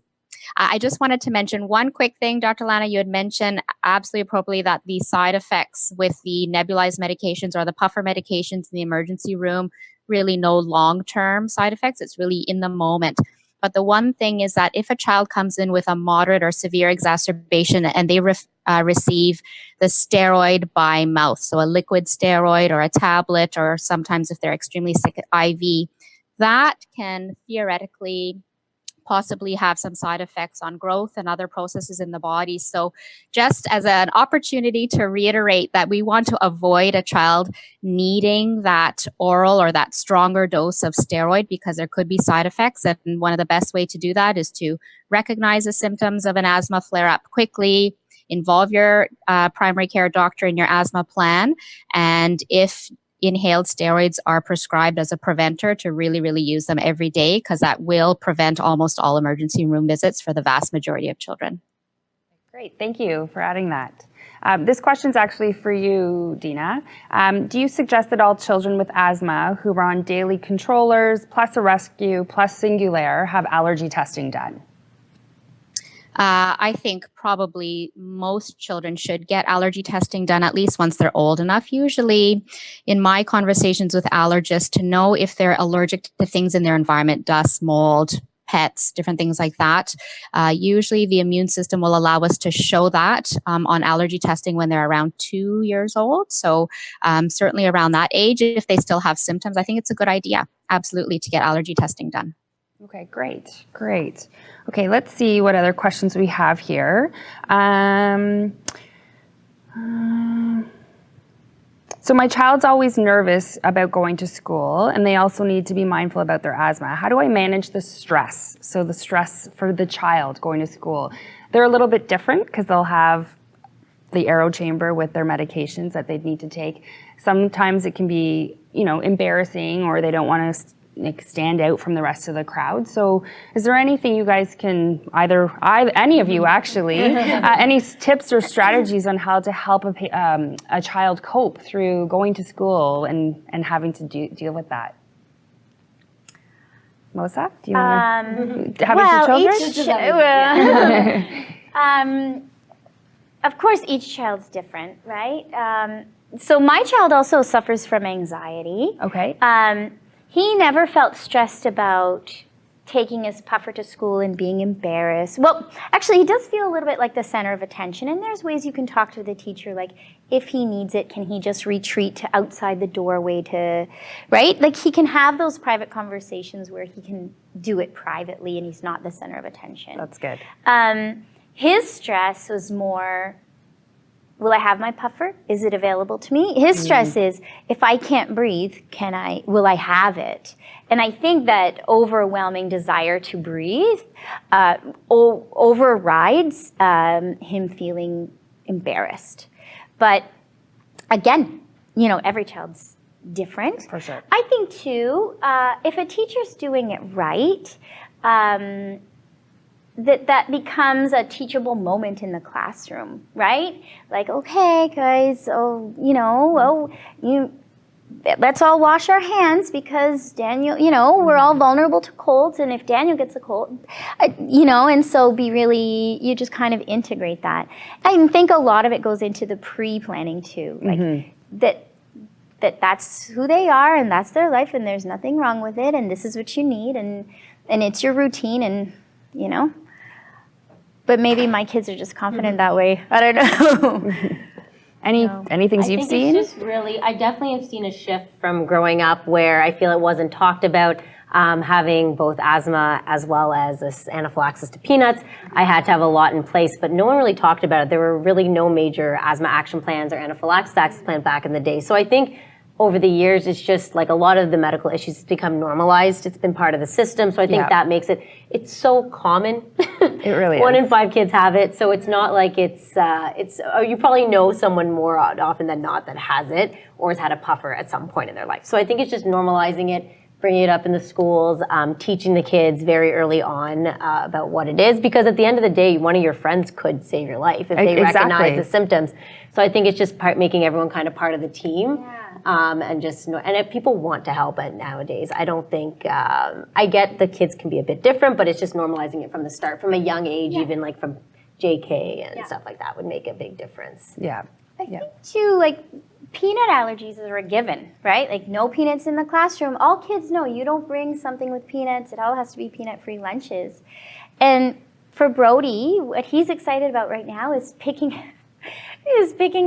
I just wanted to mention one quick thing, Dr. Lana, you had mentioned absolutely appropriately that the side effects with the nebulized medications or the puffer medications in the emergency room, really no long-term side effects. It's really in the moment. But the one thing is that if a child comes in with a moderate or severe exacerbation and they receive the steroid by mouth, so a liquid steroid or a tablet, or sometimes if they're extremely sick, IV, that can theoretically possibly have some side effects on growth and other processes in the body. So just as an opportunity to reiterate that we want to avoid a child needing that oral or that stronger dose of steroid because there could be side effects. And one of the best way to do that is to recognize the symptoms of an asthma flare-up quickly, involve your primary care doctor in your asthma plan, and if inhaled steroids are prescribed as a preventer, to really, really use them every day, because that will prevent almost all emergency room visits for the vast majority of children. Great, thank you for adding that. This question is actually for you, Dina. Do you suggest that all children with asthma who are on daily controllers, plus a rescue, plus Singulair, have allergy testing done? I think probably most children should get allergy testing done at least once they're old enough. Usually in my conversations with allergists, to know if they're allergic to things in their environment, dust, mold, pets, different things like that. Usually the immune system will allow us to show that on allergy testing when they're around 2 years old. So certainly around that age, if they still have symptoms, I think it's a good idea, absolutely, to get allergy testing done. Okay, great. Okay, let's see what other questions we have here. So my child's always nervous about going to school, and they also need to be mindful about their asthma. How do I manage the stress? So the stress for the child going to school. They're a little bit different because they'll have the aero chamber with their medications that they need to take. Sometimes it can be, embarrassing, or they don't want to stand out from the rest of the crowd. So is there anything you guys can, any of you actually, any tips or strategies on how to help a child cope through going to school and having to deal with that? Melissa, do you want to have 2 children? Of course, each child's different, right? So my child also suffers from anxiety. Okay. He never felt stressed about taking his puffer to school and being embarrassed. Well, actually, he does feel a little bit like the center of attention, and there's ways you can talk to the teacher, like if he needs it, can he just retreat to outside the doorway right? Like he can have those private conversations where he can do it privately and he's not the center of attention. That's good. His stress was more, will I have my puffer? Is it available to me? His stress is, if I can't breathe, will I have it? And I think that overwhelming desire to breathe overrides him feeling embarrassed. But again, every child's different. For sure. I think too, if a teacher's doing it right, that becomes a teachable moment in the classroom, right? Like, okay, guys, let's all wash our hands because Daniel, we're all vulnerable to colds, and if Daniel gets a cold, and so you just kind of integrate that. I think a lot of it goes into the pre-planning too, like that's who they are and that's their life and there's nothing wrong with it and this is what you need and it's your routine and, but maybe my kids are just confident that way. I don't know. Any things you've seen? It's just really, I definitely have seen a shift from growing up where I feel it wasn't talked about. Having both asthma as well as this anaphylaxis to peanuts, I had to have a lot in place, but no one really talked about it. There were really no major asthma action plans or anaphylaxis action plan back in the day. So I think over the years, it's just like a lot of the medical issues become normalized. It's been part of the system. So I think that makes it's so common. It really is. 1 in 5 kids have it. So it's not like you probably know someone more often than not that has it or has had a puffer at some point in their life. So I think it's just normalizing it, bringing it up in the schools, teaching the kids very early on about what it is. Because at the end of the day, one of your friends could save your life if they recognize the symptoms. So I think it's just making everyone kind of part of the team. Yeah. And if people want to help it nowadays, I don't think, I get the kids can be a bit different, but it's just normalizing it from the start, from a young age, even like from JK and stuff like that would make a big difference. Yeah. I think too, like peanut allergies are a given, right? Like no peanuts in the classroom. All kids know you don't bring something with peanuts. It all has to be peanut-free lunches. And for Brody, what he's excited about right now is picking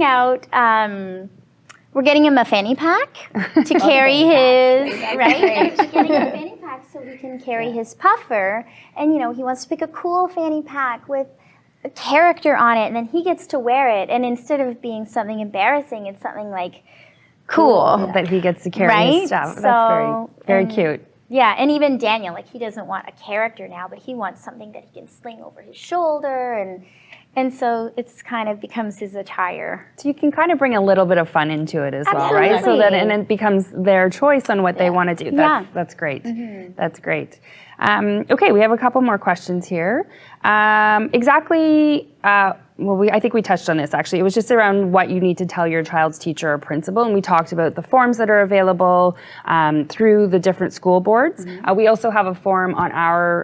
out, we're getting him a fanny pack to carry his, right? We're getting him a fanny pack so we can carry his puffer. And, he wants to pick a cool fanny pack with a character on it, and then he gets to wear it. And instead of being something embarrassing, it's something like cool. That he gets to carry his stuff. So, that's very cute. Yeah, and even Daniel, like he doesn't want a character now, but he wants something that he can sling over his shoulder and so it's kind of becomes his attire. So you can kind of bring a little bit of fun into it as well, right? So that and it becomes their choice on what they want to do. That's great. That's great. Okay, we have a couple more questions here. Exactly I think we touched on this actually. It was just around what you need to tell your child's teacher or principal, and we talked about the forms that are available through the different school boards. We also have a form on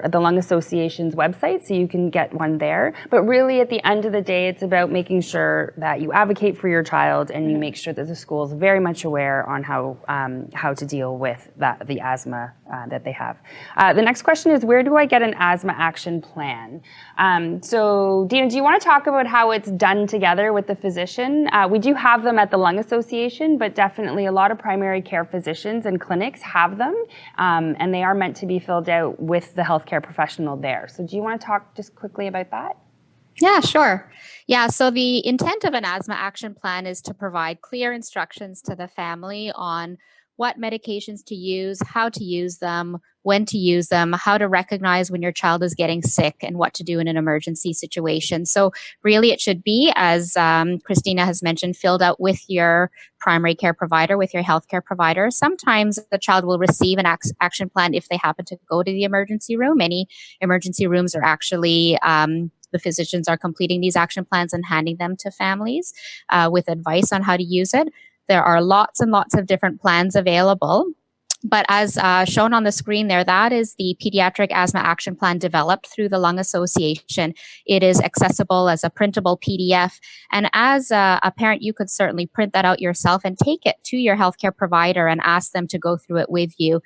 the Lung Association's website, so you can get one there. But really, at the end of the day, it's about making sure that you advocate for your child and you make sure that the school is very much aware on how to deal with the asthma that they have. The next question is, where do I get an asthma action plan? So Dina, do you want to talk about how it's done together with the physician? We do have them at the Lung Association, but definitely a lot of primary care physicians and clinics have them, and they are meant to be filled out with the healthcare professional there. So do you want to talk just quickly about that? Yeah, sure. Yeah, so the intent of an asthma action plan is to provide clear instructions to the family on what medications to use, how to use them, when to use them, how to recognize when your child is getting sick, and what to do in an emergency situation. So really it should be, as Christina has mentioned, filled out with your primary care provider, with your healthcare provider. Sometimes the child will receive an action plan if they happen to go to the emergency room. Many emergency rooms are actually the physicians are completing these action plans and handing them to families with advice on how to use it. There are lots and lots of different plans available. But as shown on the screen there, that is the Pediatric Asthma Action Plan developed through the Lung Association. It is accessible as a printable PDF. And as a parent, you could certainly print that out yourself and take it to your healthcare provider and ask them to go through it with you.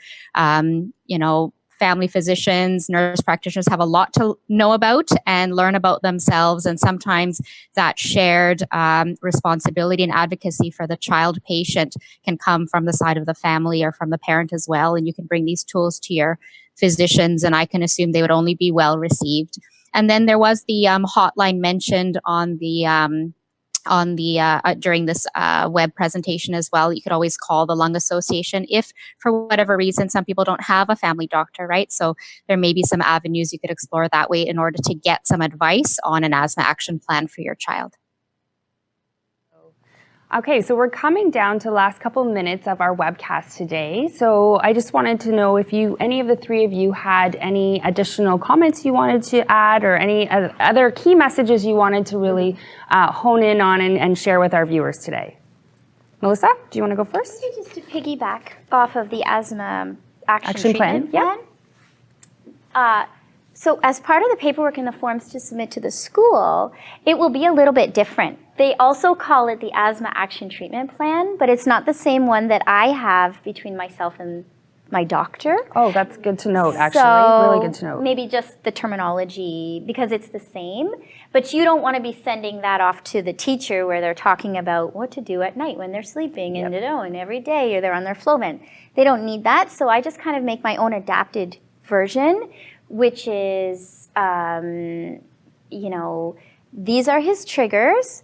Family physicians, nurse practitioners have a lot to know about and learn about themselves. And sometimes that shared responsibility and advocacy for the child patient can come from the side of the family or from the parent as well. And you can bring these tools to your physicians, and I can assume they would only be well received. And then there was the hotline mentioned on the during this web presentation as well. You could always call the Lung Association if, for whatever reason, some people don't have a family doctor, right? So there may be some avenues you could explore that way in order to get some advice on an asthma action plan for your child. Okay, so we're coming down to the last couple minutes of our webcast today. So I just wanted to know if any of the three of you had any additional comments you wanted to add, or any other key messages you wanted to really hone in on and share with our viewers today. Melissa, do you want to go first? Just to piggyback off of the asthma action treatment plan. Yeah. So as part of the paperwork and the forms to submit to the school, it will be a little bit different. They also call it the Asthma Action Treatment Plan, but it's not the same one that I have between myself and my doctor. Oh, that's good to note, actually. So really good to note. Maybe just the terminology, because it's the same, but you don't want to be sending that off to the teacher where they're talking about what to do at night when they're sleeping and every day, or they're on their flow vent. They don't need that, so I just kind of make my own adapted version, which is, these are his triggers.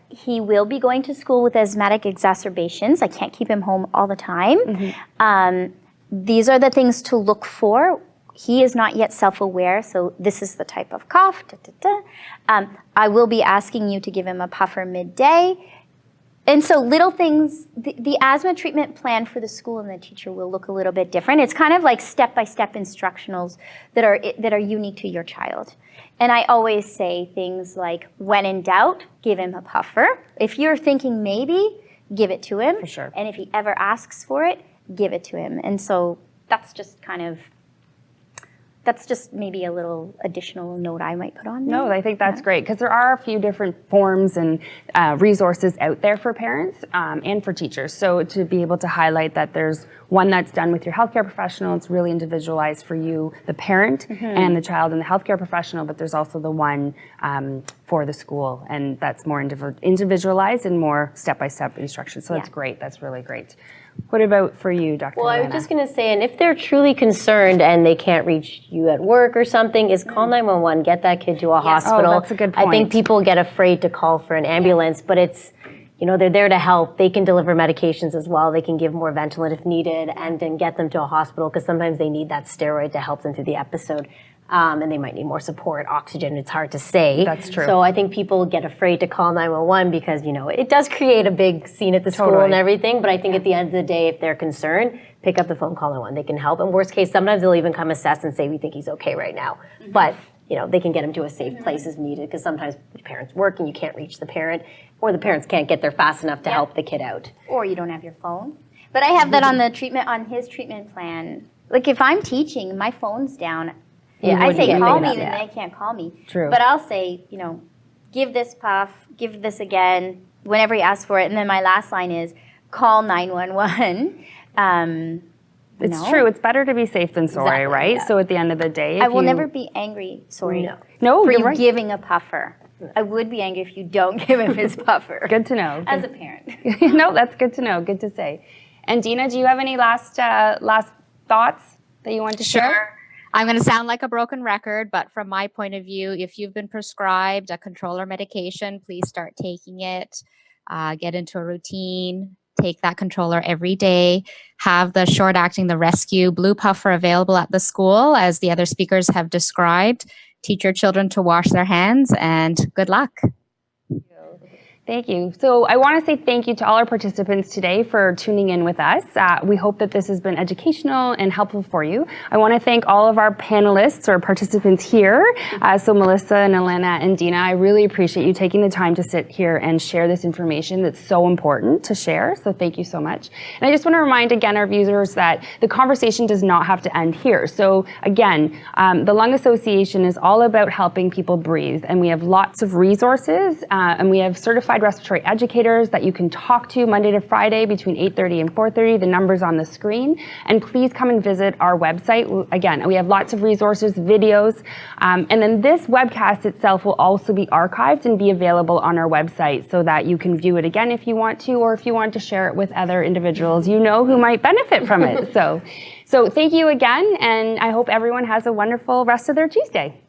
He will be going to school with asthmatic exacerbations. I can't keep him home all the time. Mm-hmm. These are the things to look for. He is not yet self-aware, so this is the type of cough. I will be asking you to give him a puffer midday. And so little things, the asthma treatment plan for the school and the teacher will look a little bit different. It's kind of like step-by-step instructionals that are unique to your child. And I always say things like, when in doubt, give him a puffer. If you're thinking maybe, give it to him. For sure. And if he ever asks for it, give it to him. And so that's just maybe a little additional note I might put on there. No, I think that's great, because there are a few different forms and resources out there for parents and for teachers. So to be able to highlight that there's one that's done with your healthcare professional, it's really individualized for you, the parent, and the child and the healthcare professional, but there's also the one for the school, and that's more individualized and more step-by-step instruction. So that's great. That's really great. What about for you, Dr. Well, I Elena? was just going to say, and if they're truly concerned and they can't reach you at work or something, is call 911, get that kid to a hospital. Oh, that's a good point. I think people get afraid to call for an ambulance, but it's, they're there to help. They can deliver medications as well. They can give more Ventolin if needed, and then get them to a hospital, because sometimes they need that steroid to help them through the episode. And they might need more support, oxygen, it's hard to say. That's true. So I think people get afraid to call 911 because, it does create a big scene at the school and everything, but I think at the end of the day, if they're concerned, pick up the phone, call 911. They can help. And worst case, sometimes they'll even come assess and say, we think he's okay right now. But they can get them to a safe place as needed, because sometimes the parent's working, you can't reach the parent, or the parents can't get there fast enough to help the kid out. Or you don't have your phone. But I have that on his treatment plan. Like if I'm teaching, my phone's down. Yeah, I say call me, up, then they can't call me. True. But I'll say, give this puff, give this again, whenever he asks for it. And then my last line is, call 911. It's true. It's better to be safe than sorry, Exactly, right? yeah. So at the end of the day, I will never be angry, sorry, No, for you're you right. giving a puffer. I would be angry if you don't give him his puffer. Good to know. As a parent. No, that's good to know. Good to say. And Dina, do you have any last thoughts that you want to share? Sure. I'm going to sound like a broken record, but from my point of view, if you've been prescribed a controller medication, please start taking it. Get into a routine. Take that controller every day. Have the short-acting, the rescue blue puffer available at the school, as the other speakers have described. Teach your children to wash their hands, and good luck. Thank you. So I want to say thank you to all our participants today for tuning in with us. We hope that this has been educational and helpful for you. I want to thank all of our panelists or participants here. So Melissa and Elena and Dina, I really appreciate you taking the time to sit here and share this information that's so important to share. So thank you so much. And I just want to remind again our viewers that the conversation does not have to end here. So again, the Lung Association is all about helping people breathe, and we have lots of resources, and we have certified respiratory educators that you can talk to Monday to Friday between 8:30 and 4:30. The number's on the screen. And please come and visit our website. Again, we have lots of resources, videos, and then this webcast itself will also be archived and be available on our website so that you can view it again if you want to, or if you want to share it with other individuals you know who might benefit from it. So thank you again, and I hope everyone has a wonderful rest of their Tuesday.